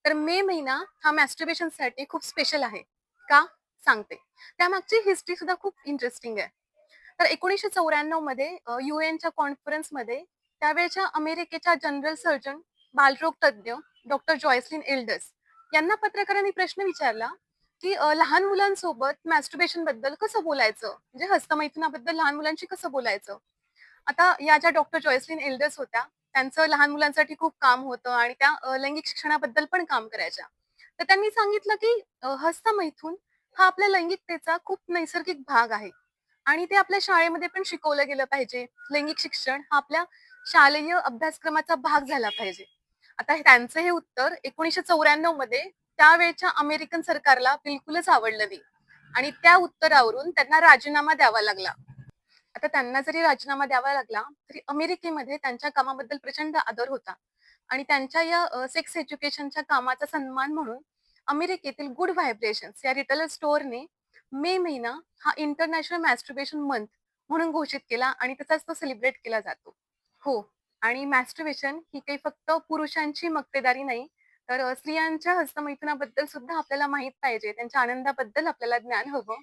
तर मे महिना हा मॅस्टरबेशनसाठी खूप स्पेशल आहे. का? सांगते. त्यामागची हिस्ट्री सुद्धा खूप इंटरेस्टिंग आहे. तर 1994 मध्ये यूएनच्या कॉन्फरन्समध्ये त्यावेळच्या अमेरिकेच्या जनरल सर्जन, बालरोग तज्ञ डॉक्टर जॉयसलिन एल्डर्स यांना पत्रकारांनी प्रश्न विचारला, की लहान मुलांसोबत मॅस्टरबेशन बद्दल कसं बोलायचं? म्हणजे हस्तमैथुनाबद्दल लहान मुलांशी कसं बोलायचं? आता या ज्या डॉक्टर जॉयसलिन एल्डर्स होत्या, त्यांचं लहान मुलांसाठी खूप काम होतं आणि त्या लैंगिक शिक्षणाबद्दल पण काम करायच्या. तर त्यांनी सांगितलं, की हस्तमैथून हा आपल्या लैंगिकतेचा खूप नैसर्गिक भाग आहे आणि ते आपल्या शाळेमध्ये पण शिकवलं गेलं पाहिजे. लैंगिक शिक्षण हा आपल्या शालेय अभ्यासक्रमाचा भाग झाला पाहिजे. आता त्यांचं हे उत्तर 1994 मध्ये त्यावेळच्या अमेरिकन सरकारला बिलकुलच आवडलं नाही आणि त्या उत्तरावरून त्यांना राजीनामा द्यावा लागला. आता त्यांना जरी राजीनामा द्यावा लागला, तरी अमेरिकेमध्ये त्यांच्या कामाबद्दल प्रचंड आदर होता आणि त्यांच्या या सेक्स एज्युकेशनच्या कामाचा सन्मान म्हणून अमेरिकेतील गुड व्हायब्रेशन्स या रिटेलर स्टोअरने मे महिना हा इंटरनॅशनल मॅस्टरबेशन मंथ म्हणून घोषित केला आणि तसाच तो सेलिब्रेट केला जातो. हो. आणि मॅस्टरबेशन ही काही फक्त पुरुषांची मक्तेदारी नाही, तर स्त्रियांच्या हस्तमैथुनाबद्दल सुद्धा आपल्याला माहित पाहिजे. त्यांच्या आनंदाबद्दल आपल्याला ज्ञान हवं.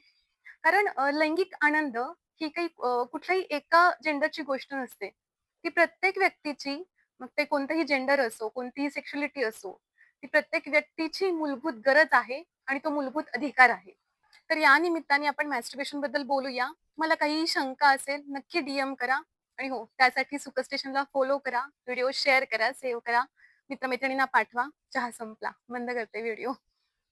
कारण लैंगिक आनंद ही काही कुठल्याही एका जेंडरची गोष्ट नसते. ती प्रत्येक व्यक्तीची, मग ते कोणतंही जेंडर असो, कोणतीही सेक्शुअलिटी असो, ती प्रत्येक व्यक्तीची मूलभूत गरज आहे आणि तो मूलभूत अधिकार आहे. तर या निमित्ताने आपण मॅस्टरबेशनबद्दल बोलूया. तुम्हाला काहीही शंका असेल, नक्की डीएम करा आणि हो, त्यासाठी सुख स्टेशनला फॉलो करा, व्हिडिओ शेअर करा, सेव्ह करा, मित्र पाठवा. चहा संपला. बंद करते व्हिडिओ.